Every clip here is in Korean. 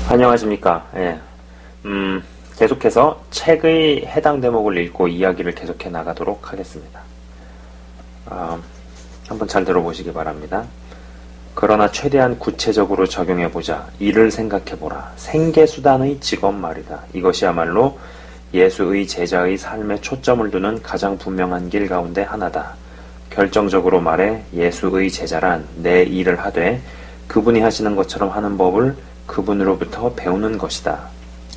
안녕하십니까. 예. 계속해서 책의 해당 대목을 읽고 이야기를 계속해 나가도록 하겠습니다. 한번 잘 들어보시기 바랍니다. 그러나 최대한 구체적으로 적용해보자. 이를 생각해보라. 생계수단의 직업 말이다. 이것이야말로 예수의 제자의 삶에 초점을 두는 가장 분명한 길 가운데 하나다. 결정적으로 말해 예수의 제자란 내 일을 하되 그분이 하시는 것처럼 하는 법을 그분으로부터 배우는 것이다.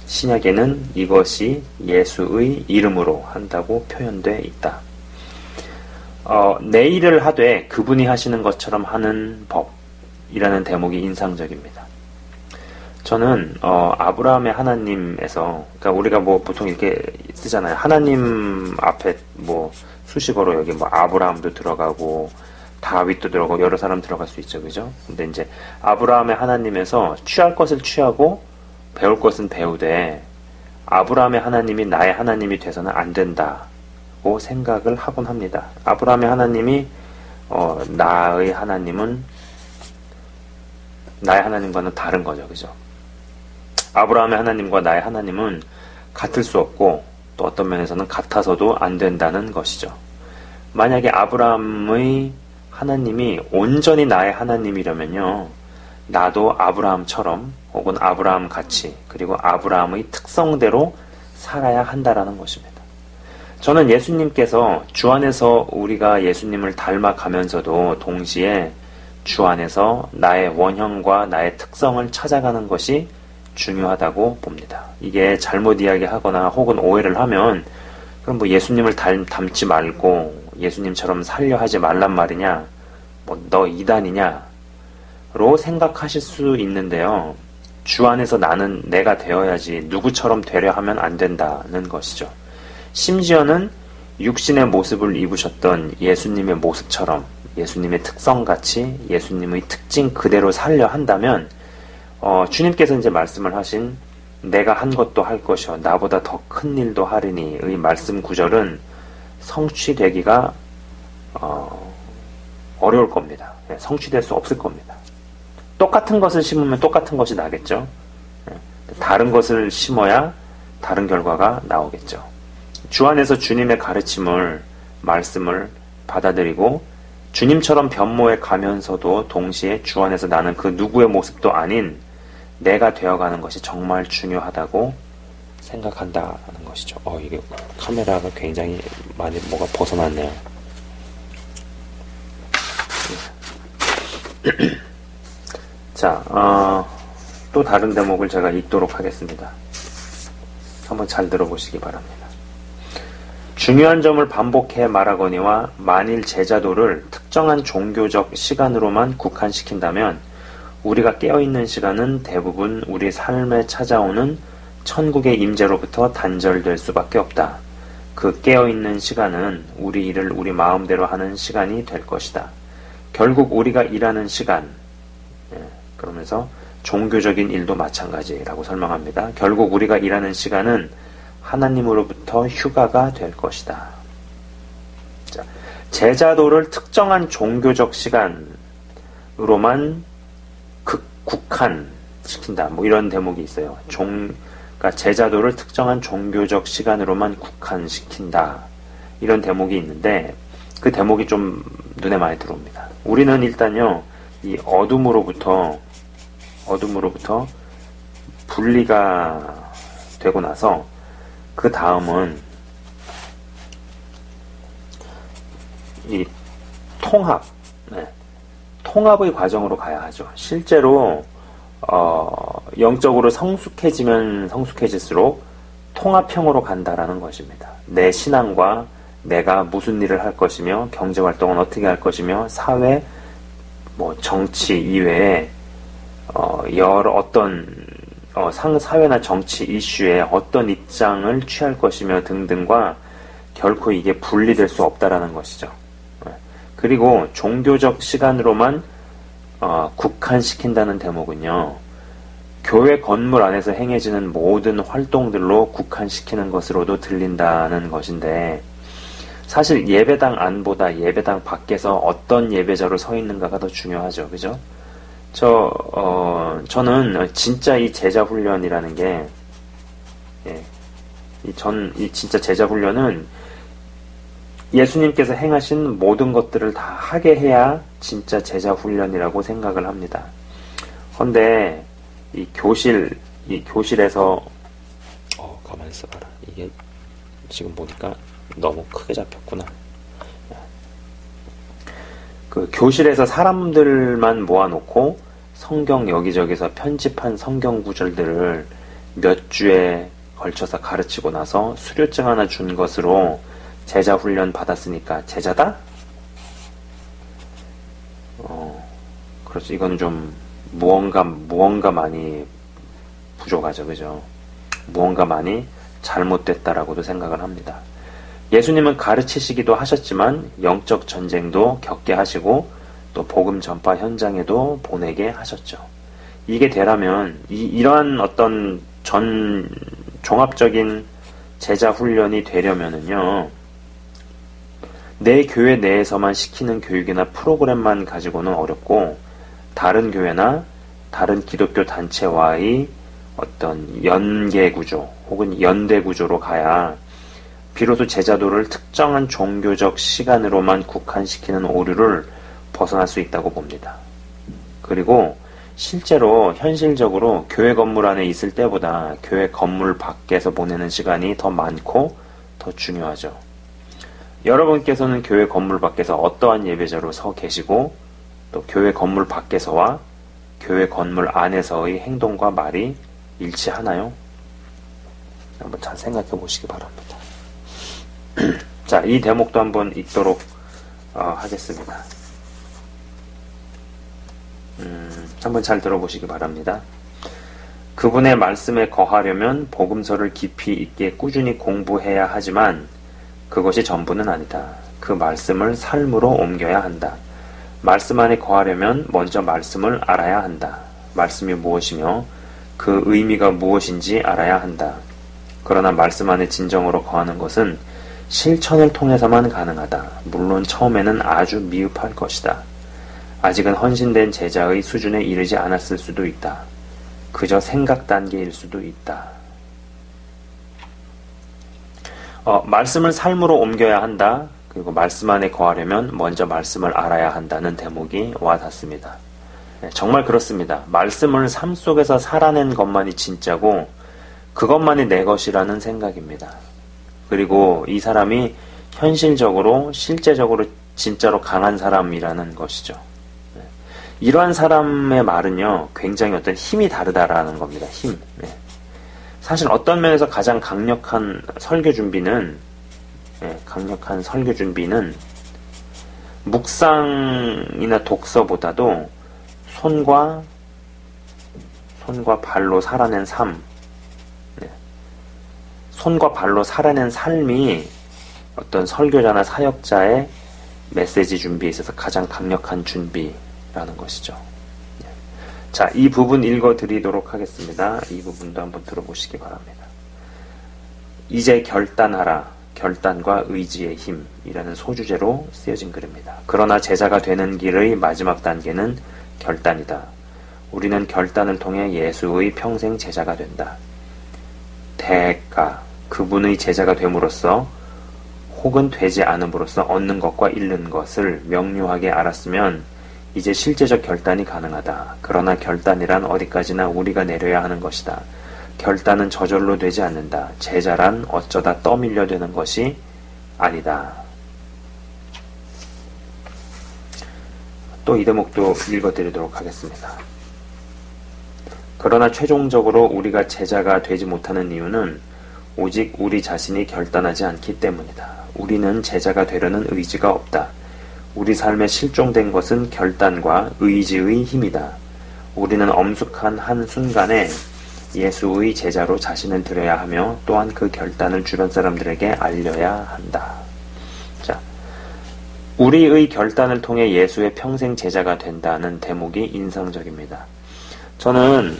신약에는 이것이 예수의 이름으로 한다고 표현되어 있다. 내 일을 하되 그분이 하시는 것처럼 하는 법이라는 대목이 인상적입니다. 저는 아브라함의 하나님에서, 그러니까 우리가 뭐 보통 이렇게 쓰잖아요. 하나님 앞에 뭐 수식어로 여기 뭐 아브라함도 들어가고 다윗도 들어가고 여러 사람 들어갈 수 있죠, 그죠? 근데 이제 아브라함의 하나님에서 취할 것을 취하고 배울 것은 배우되 아브라함의 하나님이 나의 하나님이 돼서는 안 된다고 생각을 하곤 합니다. 아브라함의 하나님이 나의 하나님과는 다른 거죠, 그죠? 아브라함의 하나님과 나의 하나님은 같을 수 없고 또 어떤 면에서는 같아서도 안 된다는 것이죠. 만약에 아브라함의 하나님이 온전히 나의 하나님이라면요, 나도 아브라함처럼 혹은 아브라함 같이 그리고 아브라함의 특성대로 살아야 한다라는 것입니다. 저는 예수님께서 주 안에서 우리가 예수님을 닮아가면서도 동시에 주 안에서 나의 원형과 나의 특성을 찾아가는 것이 중요하다고 봅니다. 이게 잘못 이야기하거나 혹은 오해를 하면 그럼 뭐 예수님을 닮지 말고 예수님처럼 살려 하지 말란 말이냐, 뭐 너 이단이냐 로 생각하실 수 있는데요. 주 안에서 나는 내가 되어야지 누구처럼 되려 하면 안 된다는 것이죠. 심지어는 육신의 모습을 입으셨던 예수님의 모습처럼 예수님의 특성같이 예수님의 특징 그대로 살려 한다면 주님께서 이제 말씀을 하신 내가 한 것도 할 것이요 나보다 더 큰 일도 하리니의 말씀 구절은 성취되기가 어려울 겁니다. 성취될 수 없을 겁니다. 똑같은 것을 심으면 똑같은 것이 나겠죠. 다른 것을 심어야 다른 결과가 나오겠죠. 주 안에서 주님의 가르침을, 말씀을 받아들이고 주님처럼 변모해 가면서도 동시에 주 안에서 나는 그 누구의 모습도 아닌 내가 되어가는 것이 정말 중요하다고 생각한다는 것이죠. 이게 카메라가 굉장히 많이 뭐가 벗어났네요. 자, 또 다른 대목을 제가 읽도록 하겠습니다. 한번 잘 들어보시기 바랍니다. 중요한 점을 반복해 말하거니와 만일 제자도를 특정한 종교적 시간으로만 국한시킨다면 우리가 깨어있는 시간은 대부분 우리 삶에 찾아오는 천국의 임재로부터 단절될 수밖에 없다. 그 깨어있는 시간은 우리 일을 우리 마음대로 하는 시간이 될 것이다. 결국 우리가 일하는 시간, 그러면서 종교적인 일도 마찬가지라고 설명합니다. 결국 우리가 일하는 시간은 하나님으로부터 휴가가 될 것이다. 자, 제자도를 특정한 종교적 시간으로만 국한시킨다. 뭐 이런 대목이 있어요. 그러니까 제자도를 특정한 종교적 시간으로만 국한시킨다. 이런 대목이 있는데 그 대목이 좀 눈에 많이 들어옵니다. 우리는 일단요, 이 어둠으로부터 분리가 되고 나서 그 다음은 이 통합의 과정으로 가야 하죠. 실제로 영적으로 성숙해지면 성숙해질수록 통합형으로 간다라는 것입니다. 내 신앙과 내가 무슨 일을 할 것이며 경제활동은 어떻게 할 것이며 사회, 정치 이외에 여러 어떤 사회나 정치 이슈에 어떤 입장을 취할 것이며 등등과 결코 이게 분리될 수 없다라는 것이죠. 그리고 종교적 시간으로만 국한시킨다는 대목은요, 교회 건물 안에서 행해지는 모든 활동들로 국한시키는 것으로도 들린다는 것인데, 사실 예배당 안보다 예배당 밖에서 어떤 예배자로 서 있는가가 더 중요하죠. 그죠? 저는 진짜 이 제자 훈련이라는 게, 예, 이 진짜 제자 훈련은 예수님께서 행하신 모든 것들을 다 하게 해야 진짜 제자 훈련이라고 생각을 합니다. 근데 이 교실에서 가만히 있어봐라. 이게 지금 보니까 너무 크게 잡혔구나. 그 교실에서 사람들만 모아놓고 성경 여기저기서 편집한 성경 구절들을 몇 주에 걸쳐서 가르치고 나서 수료증 하나 준 것으로 제자 훈련 받았으니까 제자다? 그래서 이건 좀 무언가 많이 부족하죠, 그죠? 무언가 많이 잘못됐다라고도 생각을 합니다. 예수님은 가르치시기도 하셨지만 영적 전쟁도 겪게 하시고 또 복음 전파 현장에도 보내게 하셨죠. 이게 되려면 이러한 어떤 종합적인 제자 훈련이 되려면은요, 내 교회 내에서만 시키는 교육이나 프로그램만 가지고는 어렵고 다른 교회나 다른 기독교 단체와의 어떤 연계 구조 혹은 연대 구조로 가야 비로소 제자도를 특정한 종교적 시간으로만 국한시키는 오류를 벗어날 수 있다고 봅니다. 그리고 실제로 현실적으로 교회 건물 안에 있을 때보다 교회 건물 밖에서 보내는 시간이 더 많고 더 중요하죠. 여러분께서는 교회 건물 밖에서 어떠한 예배자로 서 계시고 또 교회 건물 밖에서와 교회 건물 안에서의 행동과 말이 일치하나요? 한번 잘 생각해 보시기 바랍니다. 자, 이 대목도 한번 읽도록 하겠습니다. 한번 잘 들어보시기 바랍니다. 그분의 말씀에 거하려면 복음서를 깊이 있게 꾸준히 공부해야 하지만 그것이 전부는 아니다. 그 말씀을 삶으로 옮겨야 한다. 말씀 안에 거하려면 먼저 말씀을 알아야 한다. 말씀이 무엇이며 그 의미가 무엇인지 알아야 한다. 그러나 말씀 안에 진정으로 거하는 것은 실천을 통해서만 가능하다. 물론 처음에는 아주 미흡할 것이다. 아직은 헌신된 제자의 수준에 이르지 않았을 수도 있다. 그저 생각 단계일 수도 있다. 말씀을 삶으로 옮겨야 한다. 그리고 말씀 안에 거하려면 먼저 말씀을 알아야 한다는 대목이 와닿습니다. 네, 정말 그렇습니다. 말씀을 삶 속에서 살아낸 것만이 진짜고 그것만이 내 것이라는 생각입니다. 그리고 이 사람이 현실적으로 실제적으로 진짜로 강한 사람이라는 것이죠. 네. 이러한 사람의 말은요, 굉장히 어떤 힘이 다르다라는 겁니다. 힘. 네. 사실 어떤 면에서 가장 강력한 설교 준비는 묵상이나 독서보다도 손과 발로 살아낸 삶, 손과 발로 살아낸 삶이 어떤 설교자나 사역자의 메시지 준비에 있어서 가장 강력한 준비라는 것이죠. 자, 이 부분 읽어드리도록 하겠습니다. 이 부분도 한번 들어보시기 바랍니다. 이제 결단하라. 결단과 의지의 힘이라는 소주제로 쓰여진 글입니다. 그러나 제자가 되는 길의 마지막 단계는 결단이다. 우리는 결단을 통해 예수의 평생 제자가 된다. 대가, 그분의 제자가 됨으로써 혹은 되지 않음으로써 얻는 것과 잃는 것을 명료하게 알았으면 이제 실제적 결단이 가능하다. 그러나 결단이란 어디까지나 우리가 내려야 하는 것이다. 결단은 저절로 되지 않는다. 제자란 어쩌다 떠밀려 되는 것이 아니다. 또 이 대목도 읽어드리도록 하겠습니다. 그러나 최종적으로 우리가 제자가 되지 못하는 이유는 오직 우리 자신이 결단하지 않기 때문이다. 우리는 제자가 되려는 의지가 없다. 우리 삶에 실종된 것은 결단과 의지의 힘이다. 우리는 엄숙한 한 순간에 예수의 제자로 자신을 드려야 하며 또한 그 결단을 주변 사람들에게 알려야 한다. 자, 우리의 결단을 통해 예수의 평생 제자가 된다는 대목이 인상적입니다. 저는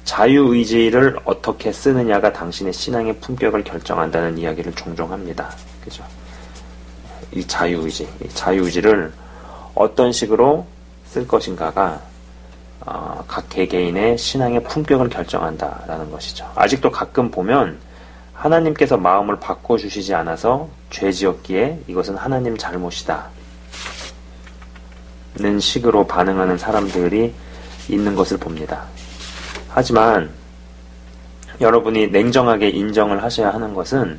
자유의지를 어떻게 쓰느냐가 당신의 신앙의 품격을 결정한다는 이야기를 종종 합니다. 그죠? 이 자유의지를 어떤 식으로 쓸 것인가가 각 개개인의 신앙의 품격을 결정한다라는 것이죠. 아직도 가끔 보면 하나님께서 마음을 바꿔주시지 않아서 죄 지었기에 이것은 하나님 잘못이다 는 식으로 반응하는 사람들이 있는 것을 봅니다. 하지만 여러분이 냉정하게 인정을 하셔야 하는 것은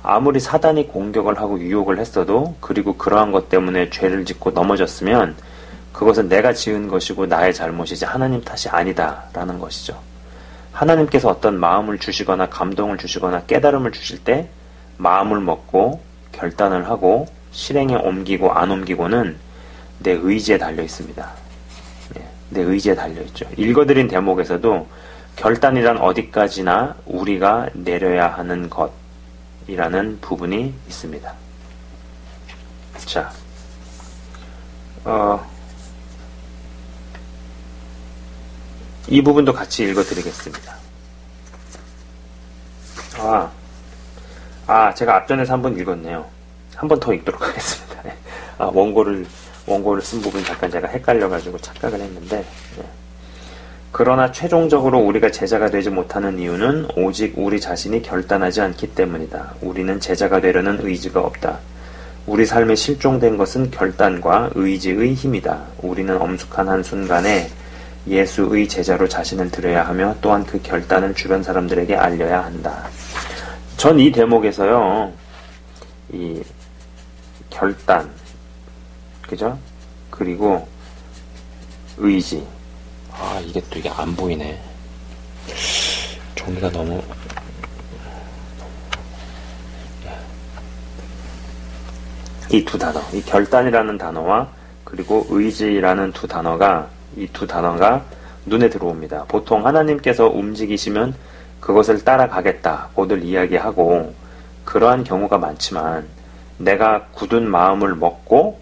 아무리 사단이 공격을 하고 유혹을 했어도 그리고 그러한 것 때문에 죄를 짓고 넘어졌으면 그것은 내가 지은 것이고 나의 잘못이지 하나님 탓이 아니다 라는 것이죠. 하나님께서 어떤 마음을 주시거나 감동을 주시거나 깨달음을 주실 때 마음을 먹고 결단을 하고 실행에 옮기고 안 옮기고는 내 의지에 달려 있습니다. 내 의지에 달려 있죠. 읽어드린 대목에서도 결단이란 어디까지나 우리가 내려야 하는 것이라는 부분이 있습니다. 자, 이 부분도 같이 읽어드리겠습니다. 제가 앞전에서 한번 읽었네요. 한 번 더 읽도록 하겠습니다. 원고를 쓴 부분 잠깐 제가 헷갈려가지고 착각을 했는데, 그러나 최종적으로 우리가 제자가 되지 못하는 이유는 오직 우리 자신이 결단하지 않기 때문이다. 우리는 제자가 되려는 의지가 없다. 우리 삶에 실종된 것은 결단과 의지의 힘이다. 우리는 엄숙한 한순간에 예수의 제자로 자신을 드려야 하며 또한 그 결단을 주변 사람들에게 알려야 한다. 전 이 대목에서요, 이 결단, 그죠? 그리고 의지. 이게 안 보이네. 종이가 너무. 이 두 단어, 이 결단이라는 단어와 그리고 의지라는 이 두 단어가 눈에 들어옵니다. 보통 하나님께서 움직이시면 그것을 따라가겠다고들 이야기하고 그러한 경우가 많지만 내가 굳은 마음을 먹고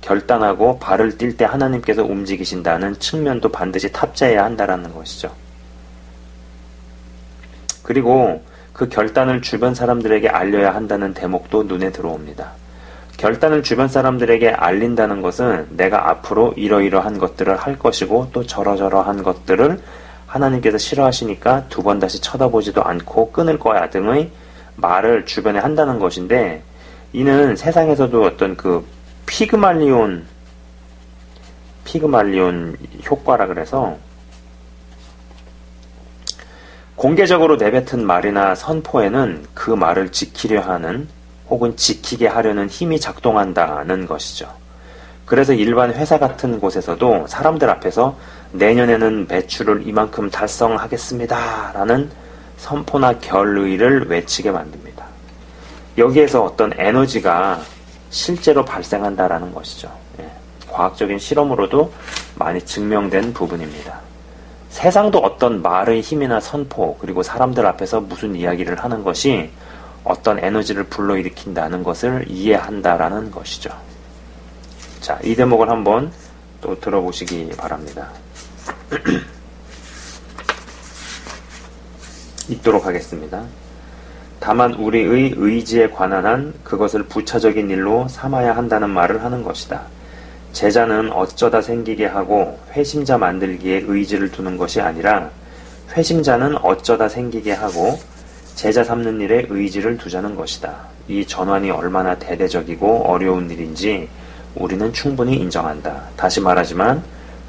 결단하고 발을 뛸 때 하나님께서 움직이신다는 측면도 반드시 탑재해야 한다라는 것이죠. 그리고 그 결단을 주변 사람들에게 알려야 한다는 대목도 눈에 들어옵니다. 결단을 주변 사람들에게 알린다는 것은 내가 앞으로 이러이러한 것들을 할 것이고 또 저러저러한 것들을 하나님께서 싫어하시니까 두 번 다시 쳐다보지도 않고 끊을 거야 등의 말을 주변에 한다는 것인데, 이는 세상에서도 어떤 그 피그말리온 효과라 그래서 공개적으로 내뱉은 말이나 선포에는 그 말을 지키려 하는 혹은 지키게 하려는 힘이 작동한다는 것이죠. 그래서 일반 회사 같은 곳에서도 사람들 앞에서 내년에는 매출을 이만큼 달성하겠습니다 라는 선포나 결의를 외치게 만듭니다. 여기에서 어떤 에너지가 실제로 발생한다라는 것이죠. 과학적인 실험으로도 많이 증명된 부분입니다. 세상도 어떤 말의 힘이나 선포, 그리고 사람들 앞에서 무슨 이야기를 하는 것이 어떤 에너지를 불러일으킨다는 것을 이해한다라는 것이죠. 자, 이 대목을 한번 또 들어보시기 바랍니다. 읽도록 하겠습니다. 다만 우리의 의지에 관한 한 그것을 부차적인 일로 삼아야 한다는 말을 하는 것이다. 제자는 어쩌다 생기게 하고 회심자 만들기에 의지를 두는 것이 아니라 회심자는 어쩌다 생기게 하고 제자 삼는 일에 의지를 두자는 것이다. 이 전환이 얼마나 대대적이고 어려운 일인지 우리는 충분히 인정한다. 다시 말하지만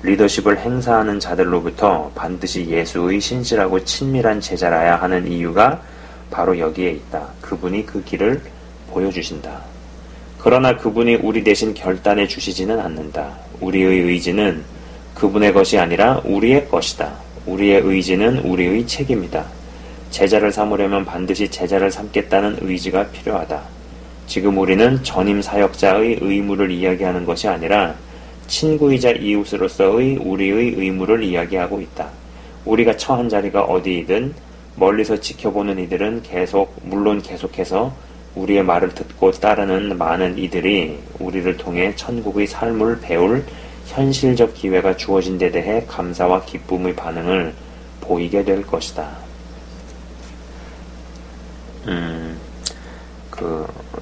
리더십을 행사하는 자들로부터 반드시 예수의 신실하고 친밀한 제자라야 하는 이유가 바로 여기에 있다. 그분이 그 길을 보여주신다. 그러나 그분이 우리 대신 결단해 주시지는 않는다. 우리의 의지는 그분의 것이 아니라 우리의 것이다. 우리의 의지는 우리의 책임이다. 제자를 삼으려면 반드시 제자를 삼겠다는 의지가 필요하다. 지금 우리는 전임 사역자의 의무를 이야기하는 것이 아니라 친구이자 이웃으로서의 우리의 의무를 이야기하고 있다. 우리가 처한 자리가 어디이든 멀리서 지켜보는 이들은 물론 계속해서 우리의 말을 듣고 따르는 많은 이들이 우리를 통해 천국의 삶을 배울 현실적 기회가 주어진 데 대해 감사와 기쁨의 반응을 보이게 될 것이다.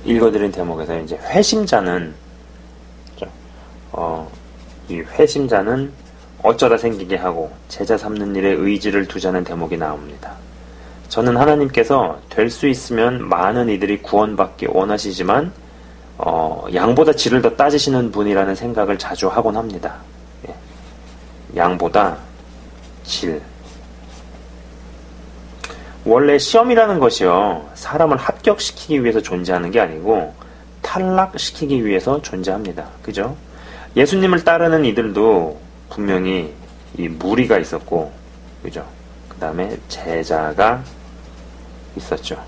읽어드린 대목에서 이제 회심자는 이 회심자는 어쩌다 생기게 하고 제자 삼는 일에 의지를 두자는 대목이 나옵니다. 저는 하나님께서 될 수 있으면 많은 이들이 구원받기 원하시지만 양보다 질을 더 따지시는 분이라는 생각을 자주 하곤 합니다. 예. 양보다 질. 원래 시험이라는 것이요, 사람을 합격시키기 위해서 존재하는 게 아니고 탈락시키기 위해서 존재합니다. 그죠? 예수님을 따르는 이들도 분명히 이 무리가 있었고, 그죠? 그 다음에 제자가 있었죠.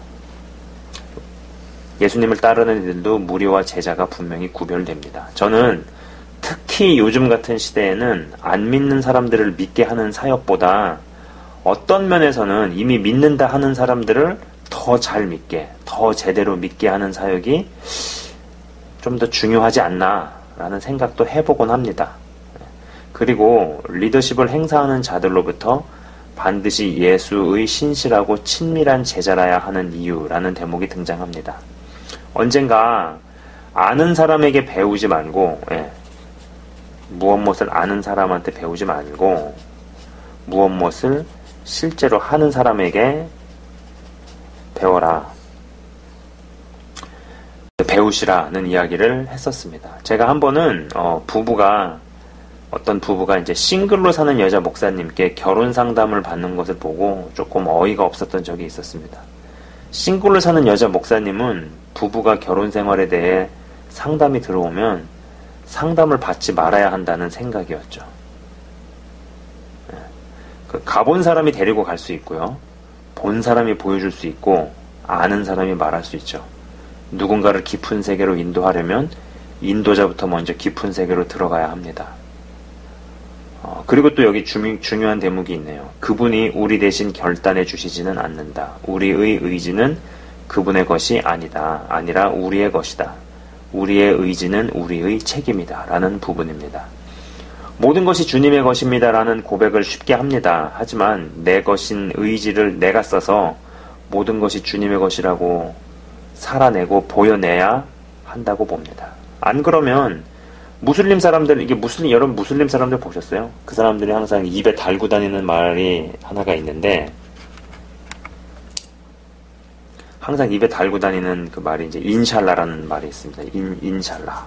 예수님을 따르는 이들도 무리와 제자가 분명히 구별됩니다. 저는 특히 요즘 같은 시대에는 안 믿는 사람들을 믿게 하는 사역보다 어떤 면에서는 이미 믿는다 하는 사람들을 더 잘 믿게, 더 제대로 믿게 하는 사역이 좀 더 중요하지 않나라는 생각도 해보곤 합니다. 그리고 리더십을 행사하는 자들로부터 반드시 예수의 신실하고 친밀한 제자라야 하는 이유라는 대목이 등장합니다. 언젠가 아는 사람에게 배우지 말고, 무엇을 아는 사람한테 배우지 말고 무엇을 실제로 하는 사람에게 배워라, 배우시라는 이야기를 했었습니다. 제가 한 번은 어떤 부부가 이제 싱글로 사는 여자 목사님께 결혼 상담을 받는 것을 보고 조금 어이가 없었던 적이 있었습니다. 싱글로 사는 여자 목사님은 부부가 결혼 생활에 대해 상담이 들어오면 상담을 받지 말아야 한다는 생각이었죠. 가본 사람이 데리고 갈 수 있고요, 본 사람이 보여줄 수 있고, 아는 사람이 말할 수 있죠. 누군가를 깊은 세계로 인도하려면 인도자부터 먼저 깊은 세계로 들어가야 합니다. 그리고 또 여기 중요한 대목이 있네요. 그분이 우리 대신 결단해 주시지는 않는다. 우리의 의지는 그분의 것이 아니라 우리의 것이다. 우리의 의지는 우리의 책임이다 라는 부분입니다. 모든 것이 주님의 것입니다 라는 고백을 쉽게 합니다. 하지만 내 것인 의지를 내가 써서 모든 것이 주님의 것이라고 살아내고 보여내야 한다고 봅니다. 안 그러면 무슬림 사람들, 여러분 무슬림 사람들 보셨어요? 그 사람들이 항상 입에 달고 다니는 말이 하나가 있는데, 항상 입에 달고 다니는 그 말이 이제 인샬라라는 말이 있습니다. 인샬라.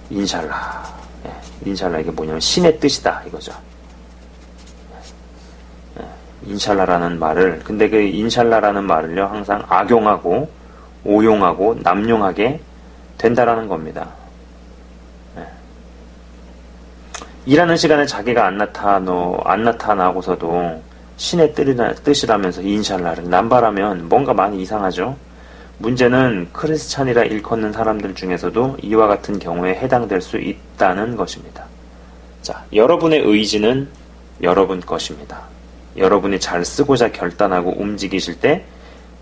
인샬라, 이게 뭐냐면 신의 뜻이다 이거죠. 인샬라라는 말을, 근데 그 인샬라라는 말을요 항상 악용하고 오용하고 남용하게 된다라는 겁니다. 일하는 시간에 자기가 안 나타나고서도 신의 뜻이라면서 인샬라를 남발하면 뭔가 많이 이상하죠. 문제는 크리스찬이라 일컫는 사람들 중에서도 이와 같은 경우에 해당될 수 있다는 것입니다. 자, 여러분의 의지는 여러분 것입니다. 여러분이 잘 쓰고자 결단하고 움직이실 때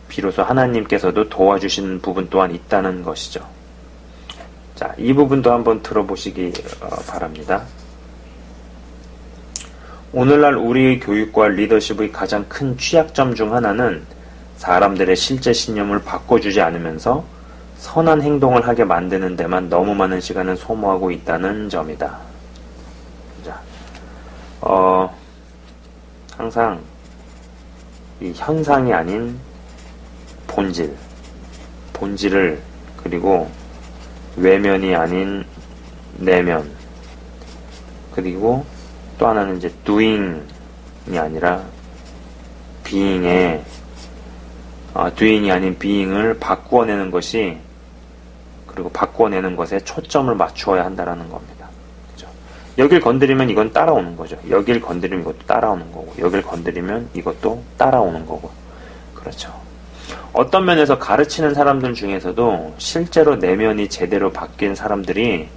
비로소 하나님께서도 도와주시는 부분 또한 있다는 것이죠. 자, 이 부분도 한번 들어보시기 바랍니다. 오늘날 우리의 교육과 리더십의 가장 큰 취약점 중 하나는 사람들의 실제 신념을 바꿔주지 않으면서 선한 행동을 하게 만드는 데만 너무 많은 시간을 소모하고 있다는 점이다. 자, 항상 이 현상이 아닌 본질을, 그리고 외면이 아닌 내면, 그리고 또 하나는 이제 doing이 아니라 being이 아닌 being을 바꾸어내는 것이, 그리고 바꾸어내는 것에 초점을 맞추어야 한다라는 겁니다. 그죠? 여길 건드리면 이건 따라오는 거죠. 여길 건드리면 이것도 따라오는 거고, 여길 건드리면 이것도 따라오는 거고. 그렇죠. 어떤 면에서 가르치는 사람들 중에서도 실제로 내면이 제대로 바뀐 사람들이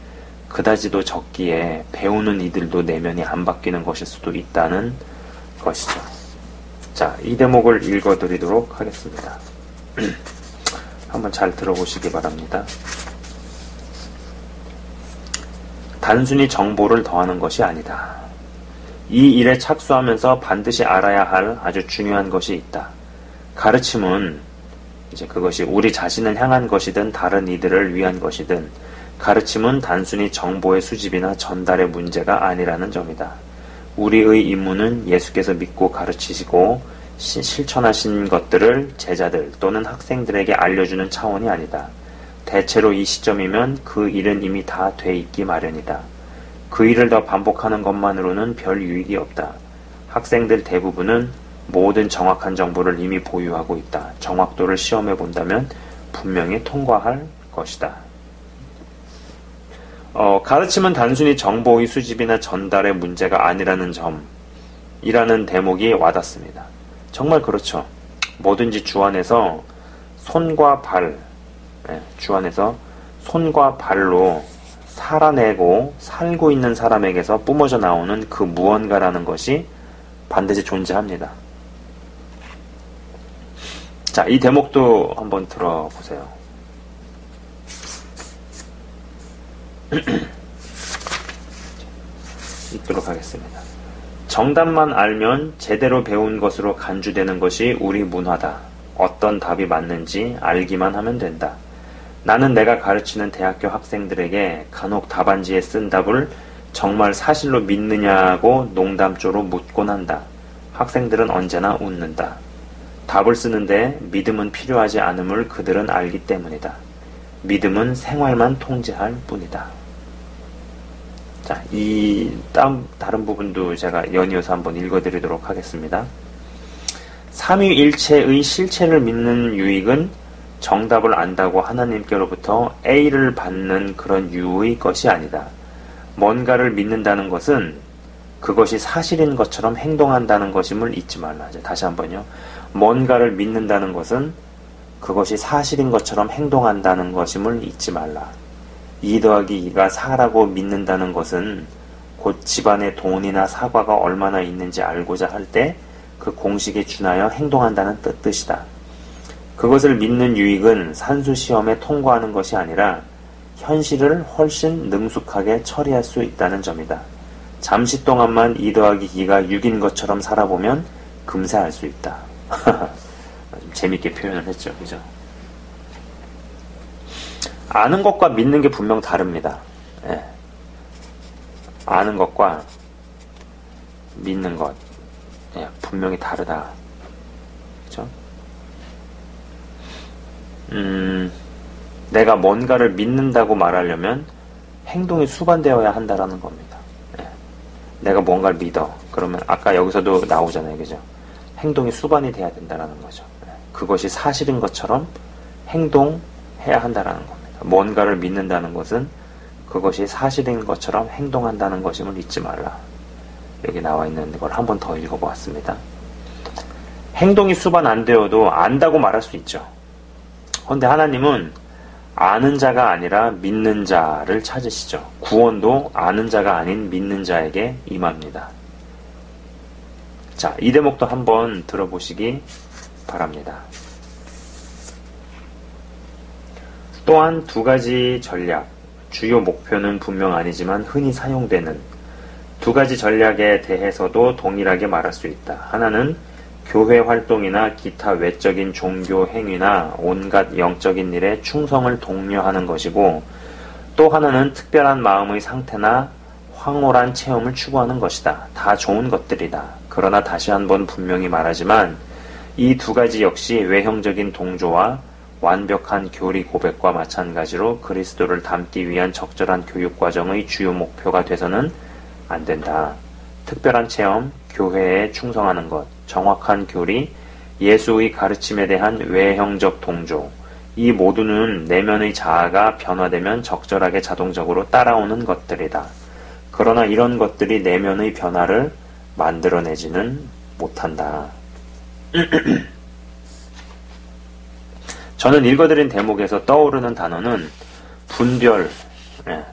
그다지도 적기에 배우는 이들도 내면이 안 바뀌는 것일 수도 있다는 것이죠. 자, 이 대목을 읽어드리도록 하겠습니다. 한번 잘 들어보시기 바랍니다. 단순히 정보를 더하는 것이 아니다. 이 일에 착수하면서 반드시 알아야 할 아주 중요한 것이 있다. 가르침은 이제 그것이 우리 자신을 향한 것이든 다른 이들을 위한 것이든 가르침은 단순히 정보의 수집이나 전달의 문제가 아니라는 점이다. 우리의 임무는 예수께서 믿고 가르치시고 실천하신 것들을 제자들 또는 학생들에게 알려주는 차원이 아니다. 대체로 이 시점이면 그 일은 이미 다 돼 있기 마련이다. 그 일을 더 반복하는 것만으로는 별 유익이 없다. 학생들 대부분은 모든 정확한 정보를 이미 보유하고 있다. 정확도를 시험해 본다면 분명히 통과할 것이다. 가르침은 단순히 정보의 수집이나 전달의 문제가 아니라는 점이라는 대목이 와닿습니다. 정말 그렇죠. 뭐든지 주 안에서 손과 발, 주 안에서 손과 발로 살아내고 살고 있는 사람에게서 뿜어져 나오는 그 무언가라는 것이 반드시 존재합니다. 자, 이 대목도 한번 들어보세요. 읽도록 하겠습니다. 정답만 알면 제대로 배운 것으로 간주되는 것이 우리 문화다. 어떤 답이 맞는지 알기만 하면 된다. 나는 내가 가르치는 대학교 학생들에게 간혹 답안지에 쓴 답을 정말 사실로 믿느냐고 농담조로 묻곤 한다. 학생들은 언제나 웃는다. 답을 쓰는데 믿음은 필요하지 않음을 그들은 알기 때문이다. 믿음은 생활만 통제할 뿐이다. 자, 이 다른 부분도 제가 연이어서 한번 읽어드리도록 하겠습니다. 삼위일체의 실체를 믿는 유익은 정답을 안다고 하나님께로부터 A를 받는 그런 유의 것이 아니다. 뭔가를 믿는다는 것은 그것이 사실인 것처럼 행동한다는 것임을 잊지 말라. 다시 한번요. 뭔가를 믿는다는 것은 그것이 사실인 것처럼 행동한다는 것임을 잊지 말라. 2 더하기 2가 4라고 믿는다는 것은 곧 집안에 돈이나 사과가 얼마나 있는지 알고자 할 때 그 공식에 준하여 행동한다는 뜻이다. 그것을 믿는 유익은 산수시험에 통과하는 것이 아니라 현실을 훨씬 능숙하게 처리할 수 있다는 점이다. 잠시 동안만 2 더하기 2가 6인 것처럼 살아보면 금세 알 수 있다. 좀 재밌게 표현을 했죠. 그죠? 아는 것과 믿는 게 분명 다릅니다. 예. 아는 것과 믿는 것. 예, 분명히 다르다. 그죠? 내가 뭔가를 믿는다고 말하려면 행동이 수반되어야 한다라는 겁니다. 예. 내가 뭔가를 믿어. 그러면 아까 여기서도 나오잖아요. 그죠? 행동이 수반이 돼야 된다라는 거죠. 예. 그것이 사실인 것처럼 행동해야 한다라는 겁니다. 뭔가를 믿는다는 것은 그것이 사실인 것처럼 행동한다는 것임을 잊지 말라. 여기 나와 있는 걸 한 번 더 읽어보았습니다. 행동이 수반 안 되어도 안다고 말할 수 있죠. 그런데 하나님은 아는 자가 아니라 믿는 자를 찾으시죠. 구원도 아는 자가 아닌 믿는 자에게 임합니다. 자, 이 대목도 한번 들어보시기 바랍니다. 또한 2가지 전략, 주요 목표는 분명 아니지만 흔히 사용되는 2가지 전략에 대해서도 동일하게 말할 수 있다. 하나는 교회 활동이나 기타 외적인 종교 행위나 온갖 영적인 일에 충성을 독려하는 것이고, 또 하나는 특별한 마음의 상태나 황홀한 체험을 추구하는 것이다. 다 좋은 것들이다. 그러나 다시 한번 분명히 말하지만 이 2가지 역시 외형적인 동조와 완벽한 교리 고백과 마찬가지로 그리스도를 닮기 위한 적절한 교육 과정의 주요 목표가 돼서는 안 된다. 특별한 체험, 교회에 충성하는 것, 정확한 교리, 예수의 가르침에 대한 외형적 동조, 이 모두는 내면의 자아가 변화되면 적절하게 자동적으로 따라오는 것들이다. 그러나 이런 것들이 내면의 변화를 만들어내지는 못한다. 저는 읽어드린 대목에서 떠오르는 단어는 분별,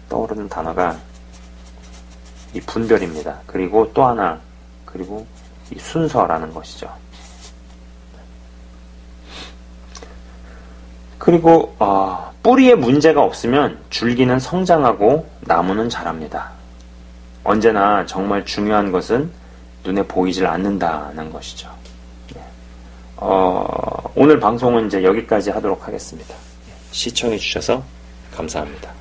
떠오르는 단어가 이 분별입니다. 그리고 또 하나, 그리고 이 순서라는 것이죠. 그리고 뿌리에 문제가 없으면 줄기는 성장하고 나무는 자랍니다. 언제나 정말 중요한 것은 눈에 보이질 않는다는 것이죠. 오늘 방송은 이제 여기까지 하도록 하겠습니다. 시청해 주셔서 감사합니다.